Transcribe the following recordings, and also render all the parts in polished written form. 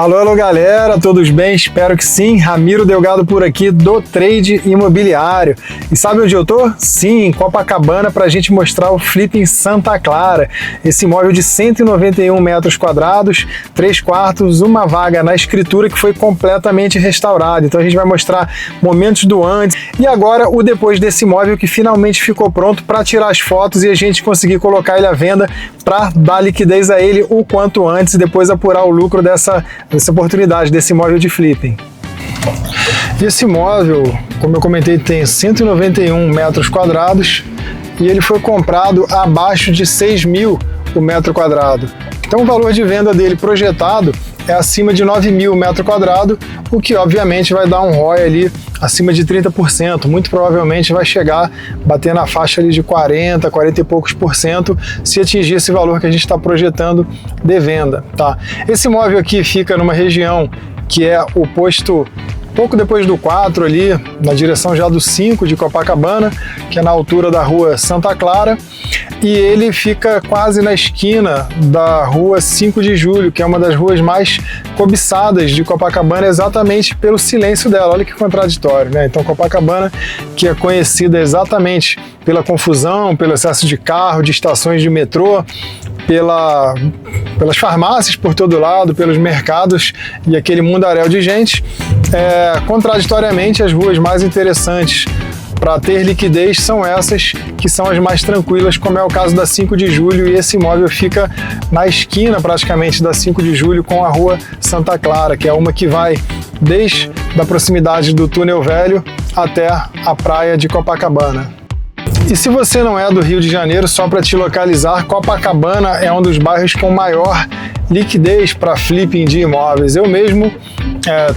Alô, alô galera, todos bem? Espero que sim. Ramiro Delgado por aqui do Trade Imobiliário. E sabe onde eu tô? Sim, em Copacabana, para a gente mostrar o Flipping Santa Clara. Esse imóvel de 191 metros quadrados, 3 quartos, uma vaga na escritura que foi completamente restaurado. Então a gente vai mostrar momentos do antes e agora o depois desse imóvel que finalmente ficou pronto para tirar as fotos e a gente conseguir colocar ele à venda para dar liquidez a ele o quanto antes e depois apurar o lucro dessa oportunidade, desse imóvel de flipping. E esse imóvel, como eu comentei, tem 191 metros quadrados e ele foi comprado abaixo de 6 mil o metro quadrado. Então o valor de venda dele projetado é acima de 9 mil o metro quadrado, o que obviamente vai dar um ROI ali acima de 30%, muito provavelmente vai chegar, bater na faixa ali de 40 e poucos por cento, se atingir esse valor que a gente está projetando de venda, tá? Esse imóvel aqui fica numa região que é o posto pouco depois do 4 ali, na direção já do 5 de Copacabana, que é na altura da rua Santa Clara, e ele fica quase na esquina da rua 5 de Julho, que é uma das ruas mais cobiçadas de Copacabana, exatamente pelo silêncio dela. Olha que contraditório, né? Então Copacabana, que é conhecida exatamente pela confusão, pelo excesso de carro, de estações de metrô, pelas farmácias por todo lado, pelos mercados e aquele mundaréu de gente, contraditoriamente as ruas mais interessantes para ter liquidez são essas que são as mais tranquilas, como é o caso da 5 de Julho, e esse imóvel fica na esquina praticamente da 5 de Julho com a rua Santa Clara, que é uma que vai desde a proximidade do Túnel Velho até a praia de Copacabana. E se você não é do Rio de Janeiro, só para te localizar, Copacabana é um dos bairros com maior liquidez para flipping de imóveis. Eu mesmo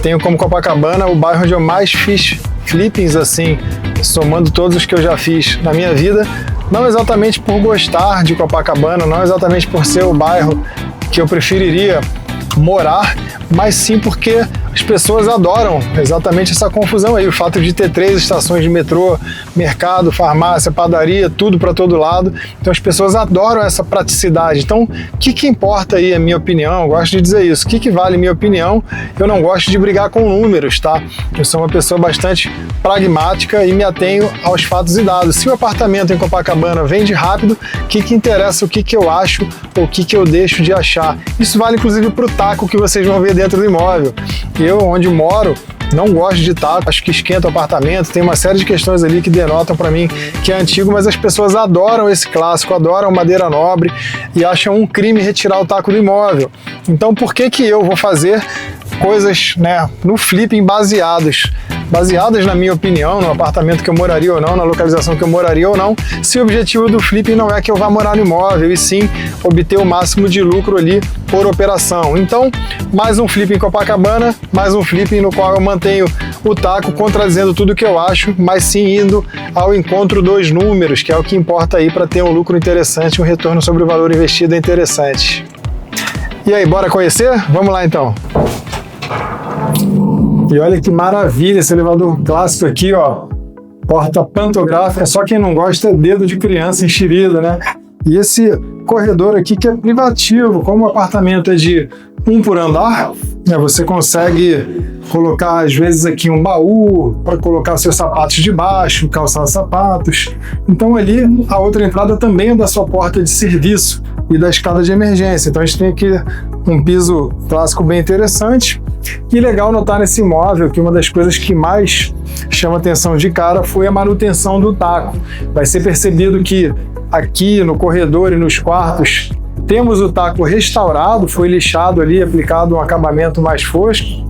tenho como Copacabana o bairro onde eu mais fiz flippings, assim, somando todos os que eu já fiz na minha vida, não exatamente por gostar de Copacabana, não exatamente por ser o bairro que eu preferiria morar, mas sim porque as pessoas adoram exatamente essa confusão aí, o fato de ter 3 estações de metrô, mercado, farmácia, padaria, tudo para todo lado. Então as pessoas adoram essa praticidade. Então o que importa aí a minha opinião? Eu gosto de dizer isso. O que vale a minha opinião? Eu não gosto de brigar com números, tá? Eu sou uma pessoa bastante pragmática e me atenho aos fatos e dados. Se o apartamento em Copacabana vende rápido, o que interessa o que eu acho ou o que eu deixo de achar? Isso vale inclusive para o taco que vocês vão ver dentro do imóvel. Eu, onde moro, não gosto de taco, acho que esquenta o apartamento, tem uma série de questões ali que denotam para mim que é antigo, mas as pessoas adoram esse clássico, adoram madeira nobre e acham um crime retirar o taco do imóvel. Então por que eu vou fazer coisas, né, no flipping baseadas na minha opinião, no apartamento que eu moraria ou não, na localização que eu moraria ou não, se o objetivo do flipping não é que eu vá morar no imóvel, e sim obter o máximo de lucro ali por operação. Então, mais um flipping em Copacabana, mais um flipping no qual eu mantenho o taco contradizendo tudo que eu acho, mas sim indo ao encontro dos números, que é o que importa aí para ter um lucro interessante, um retorno sobre o valor investido interessante. E aí, bora conhecer? Vamos lá então! E olha que maravilha esse elevador clássico aqui, ó. Porta pantográfica, só quem não gosta é dedo de criança enxerida, né? E esse corredor aqui que é privativo, como o apartamento é de 1 por andar, né, você consegue colocar às vezes aqui um baú para colocar seus sapatos de baixo, calçar sapatos. Então ali a outra entrada também é da sua porta de serviço e da escada de emergência. Então a gente tem aqui um piso clássico bem interessante. E legal notar nesse imóvel que uma das coisas que mais chama atenção de cara foi a manutenção do taco. Vai ser percebido que aqui no corredor e nos quartos temos o taco restaurado, foi lixado ali, aplicado um acabamento mais fosco,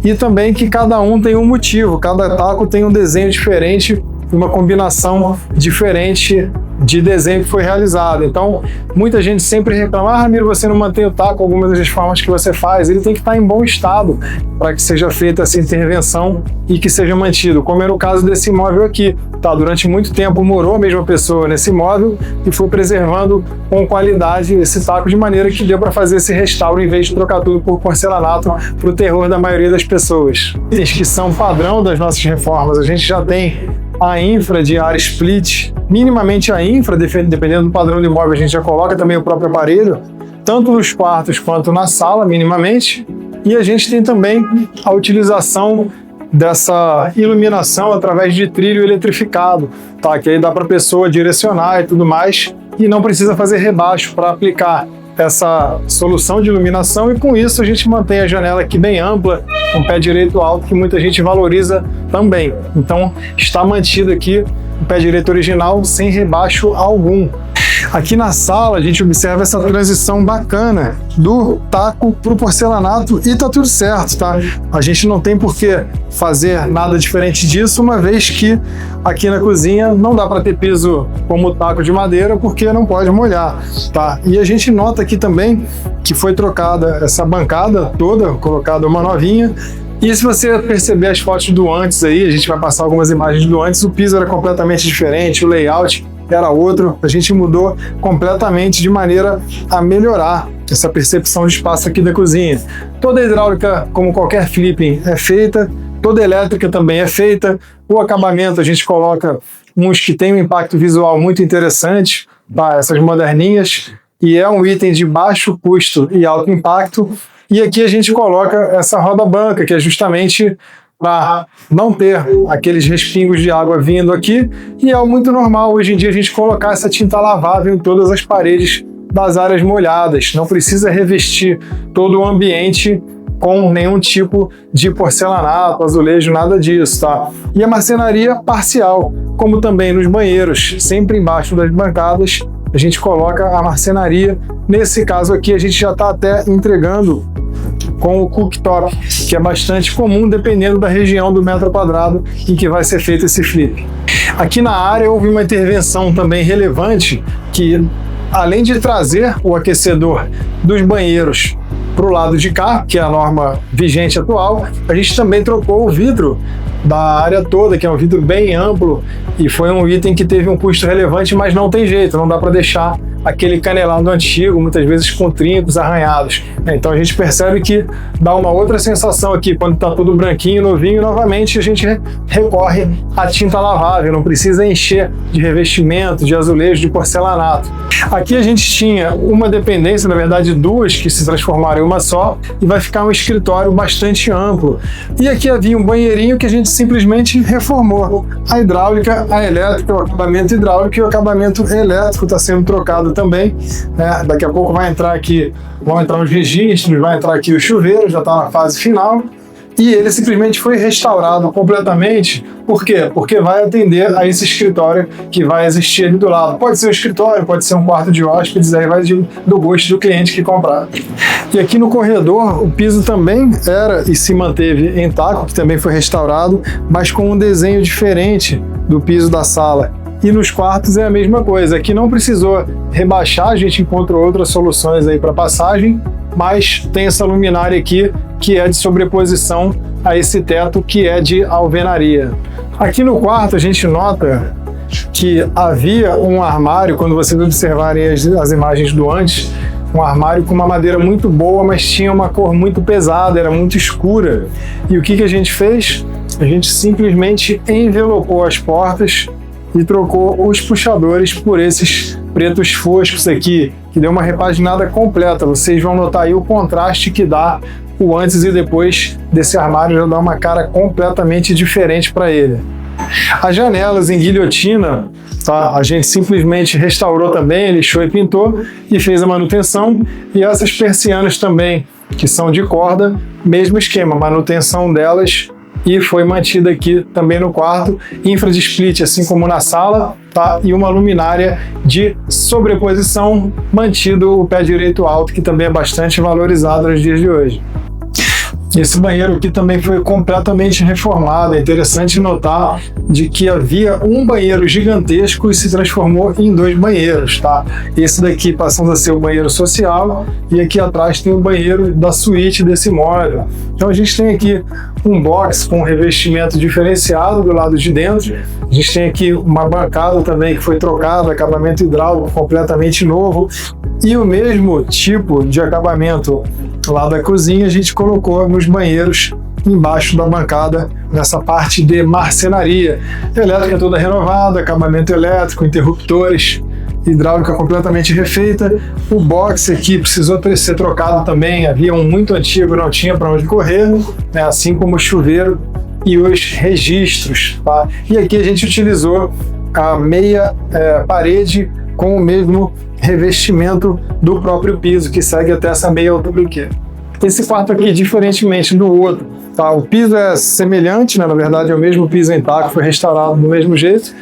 e também que cada um tem um motivo, cada taco tem um desenho diferente, uma combinação diferente de desenho que foi realizado. Então, muita gente sempre reclama: Ramiro, você não mantém o taco, algumas das formas que você faz, ele tem que estar em bom estado para que seja feita essa intervenção e que seja mantido, como era o caso desse imóvel aqui. Tá, durante muito tempo morou a mesma pessoa nesse imóvel e foi preservando com qualidade esse taco de maneira que deu para fazer esse restauro em vez de trocar tudo por porcelanato para o terror da maioria das pessoas. Itens que são padrão das nossas reformas, a gente já tem a infra de área split, minimamente a infra, dependendo do padrão do imóvel, a gente já coloca também o próprio aparelho, tanto nos quartos quanto na sala, minimamente. E a gente tem também a utilização dessa iluminação através de trilho eletrificado, tá? Que aí dá para a pessoa direcionar e tudo mais, e não precisa fazer rebaixo para aplicar essa solução de iluminação, e com isso a gente mantém a janela aqui bem ampla, com o pé direito alto, que muita gente valoriza também. Então está mantido aqui o pé direito original sem rebaixo algum. Aqui na sala a gente observa essa transição bacana do taco para o porcelanato e tá tudo certo, tá? A gente não tem por que fazer nada diferente disso, uma vez que aqui na cozinha não dá para ter piso como taco de madeira porque não pode molhar, tá? E a gente nota aqui também que foi trocada essa bancada toda, colocada uma novinha. E se você perceber as fotos do antes aí, a gente vai passar algumas imagens do antes, o piso era completamente diferente, o layout era outro, a gente mudou completamente de maneira a melhorar essa percepção de espaço aqui da cozinha. Toda a hidráulica, como qualquer flipping, é feita, toda a elétrica também é feita, o acabamento a gente coloca uns que tem um impacto visual muito interessante, tá? Essas moderninhas, e é um item de baixo custo e alto impacto. E aqui a gente coloca essa roda branca, que é justamente para não ter aqueles respingos de água vindo aqui, e é muito normal hoje em dia a gente colocar essa tinta lavável em todas as paredes das áreas molhadas. Não precisa revestir todo o ambiente com nenhum tipo de porcelanato, azulejo, nada disso, tá? E a marcenaria parcial, como também nos banheiros, sempre embaixo das bancadas, a gente coloca a marcenaria. Nesse caso aqui, a gente já está até entregando com o cooktop, que é bastante comum dependendo da região do metro quadrado em que vai ser feito esse flip. Aqui na área houve uma intervenção também relevante que, além de trazer o aquecedor dos banheiros para o lado de cá, que é a norma vigente atual, a gente também trocou o vidro da área toda, que é um vidro bem amplo, e foi um item que teve um custo relevante, mas não tem jeito, não dá para deixar aquele canelado antigo, muitas vezes com trincos, arranhados. Então a gente percebe que dá uma outra sensação aqui, quando está tudo branquinho, novinho, novamente a gente recorre à tinta lavável, não precisa encher de revestimento, de azulejo, de porcelanato. Aqui a gente tinha uma dependência, na verdade duas, que se transformaram em uma só, e vai ficar um escritório bastante amplo. E aqui havia um banheirinho que a gente simplesmente reformou. A hidráulica, a elétrica, o acabamento hidráulico e o acabamento elétrico está sendo trocado também, né? Daqui a pouco vai entrar aqui, vão entrar os registros, vai entrar aqui o chuveiro, já está na fase final. E ele simplesmente foi restaurado completamente. Por quê? Porque vai atender a esse escritório que vai existir ali do lado. Pode ser um escritório, pode ser um quarto de hóspedes, aí vai do gosto do cliente que comprar. E aqui no corredor, o piso também era e se manteve intacto, que também foi restaurado, mas com um desenho diferente do piso da sala. E nos quartos é a mesma coisa. Aqui não precisou rebaixar, a gente encontrou outras soluções aí para passagem, mas tem essa luminária aqui que é de sobreposição a esse teto que é de alvenaria. Aqui no quarto a gente nota que havia um armário, quando vocês observarem as imagens do antes, um armário com uma madeira muito boa, mas tinha uma cor muito pesada, era muito escura. E o que a gente fez? A gente simplesmente envelopou as portas e trocou os puxadores por esses pretos foscos aqui, que deu uma repaginada completa. Vocês vão notar aí o contraste que dá o antes e depois desse armário, já dá uma cara completamente diferente para ele. As janelas em guilhotina, tá? A gente simplesmente restaurou também, lixou e pintou e fez a manutenção. E essas persianas também, que são de corda, mesmo esquema, manutenção delas, e foi mantida aqui também no quarto, infra de split, assim como na sala, tá? E uma luminária de sobreposição, mantido o pé direito alto, que também é bastante valorizado nos dias de hoje. Esse banheiro aqui também foi completamente reformado. É interessante notar de que havia um banheiro gigantesco e se transformou em 2 banheiros, tá? Esse daqui passando a ser o banheiro social e aqui atrás tem o banheiro da suíte desse móvel. Então a gente tem aqui um box com revestimento diferenciado do lado de dentro. A gente tem aqui uma bancada também que foi trocada, acabamento hidráulico completamente novo. E o mesmo tipo de acabamento lá da cozinha a gente colocou nos banheiros embaixo da bancada, nessa parte de marcenaria. A elétrica toda renovada, acabamento elétrico, interruptores. hidráulica completamente refeita. O box aqui precisou ser trocado também, havia um muito antigo, não tinha para onde correr, né? Assim como o chuveiro e os registros, tá? E aqui a gente utilizou a meia parede com o mesmo revestimento do próprio piso, que segue até essa meia altura aqui. Esse quarto aqui, diferentemente do outro, tá? O piso é semelhante, né? Na verdade é o mesmo piso intacto, foi restaurado do mesmo jeito.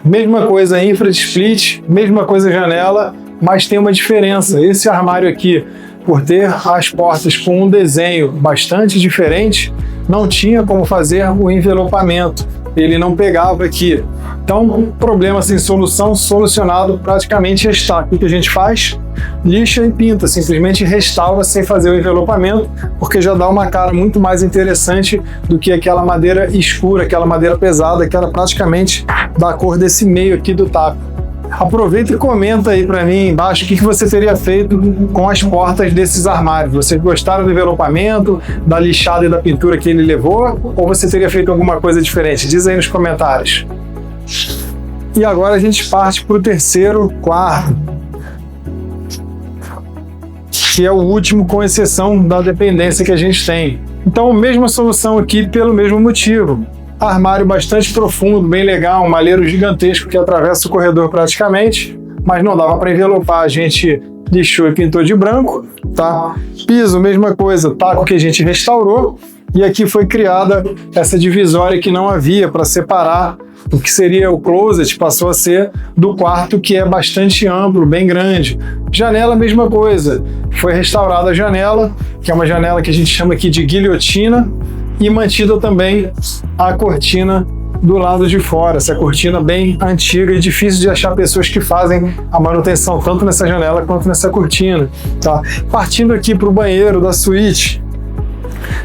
Mesma coisa infra de split, mesma coisa janela, mas tem uma diferença. Esse armário aqui, por ter as portas com um desenho bastante diferente, não tinha como fazer o envelopamento. Ele não pegava aqui. Então, problema sem solução, solucionado, praticamente restaura. O que a gente faz? Lixa e pinta, simplesmente restaura sem fazer o envelopamento, porque já dá uma cara muito mais interessante do que aquela madeira escura, aquela madeira pesada, que era praticamente da cor desse meio aqui do taco. Aproveita e comenta aí para mim embaixo o que você teria feito com as portas desses armários. Vocês gostaram do envelopamento, da lixada e da pintura que ele levou? Ou você teria feito alguma coisa diferente? Diz aí nos comentários. E agora a gente parte para o terceiro quarto, que é o último, com exceção da dependência que a gente tem. Então, mesma solução aqui pelo mesmo motivo. Armário bastante profundo, bem legal, um malheiro gigantesco que atravessa o corredor praticamente, mas não dava para envelopar, a gente lixou e pintou de branco, tá? Piso, mesma coisa, taco que a gente restaurou, e aqui foi criada essa divisória que não havia para separar o que seria o closet, passou a ser do quarto, que é bastante amplo, bem grande. Janela, mesma coisa, foi restaurada a janela, que é uma janela que a gente chama aqui de guilhotina, e mantida também a cortina do lado de fora, essa cortina bem antiga e difícil de achar pessoas que fazem a manutenção tanto nessa janela quanto nessa cortina, tá? Partindo aqui para o banheiro da suíte,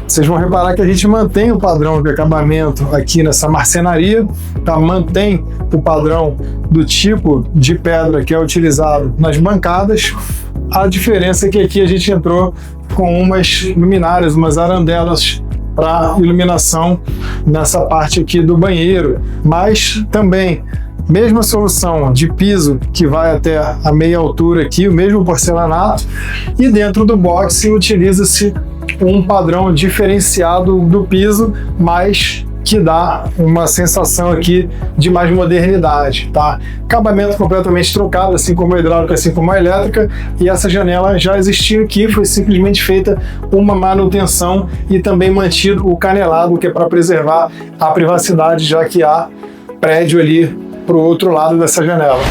vocês vão reparar que a gente mantém o padrão de acabamento aqui nessa marcenaria, tá? Mantém o padrão do tipo de pedra que é utilizado nas bancadas. A diferença é que aqui a gente entrou com umas luminárias, umas arandelas para iluminação nessa parte aqui do banheiro, mas também mesma solução de piso que vai até a meia altura aqui, o mesmo porcelanato, e dentro do box utiliza-se um padrão diferenciado do piso, mas que dá uma sensação aqui de mais modernidade, tá? Acabamento completamente trocado, assim como a hidráulica, assim como a elétrica, e essa janela já existia aqui, foi simplesmente feita uma manutenção e também mantido o canelado, que é para preservar a privacidade, já que há prédio ali para o outro lado dessa janela.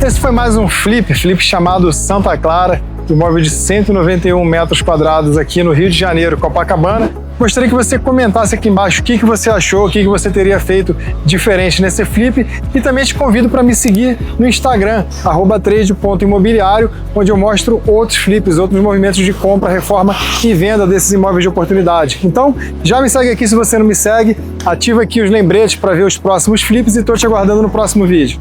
Esse foi mais um flip chamado Santa Clara, imóvel de 191 metros quadrados aqui no Rio de Janeiro, Copacabana. Gostaria que você comentasse aqui embaixo o que você achou, o que você teria feito diferente nesse flip, e também te convido para me seguir no Instagram, @trade.imobiliário, onde eu mostro outros flips, outros movimentos de compra, reforma e venda desses imóveis de oportunidade. Então, já me segue aqui se você não me segue, ativa aqui os lembretes para ver os próximos flips e estou te aguardando no próximo vídeo.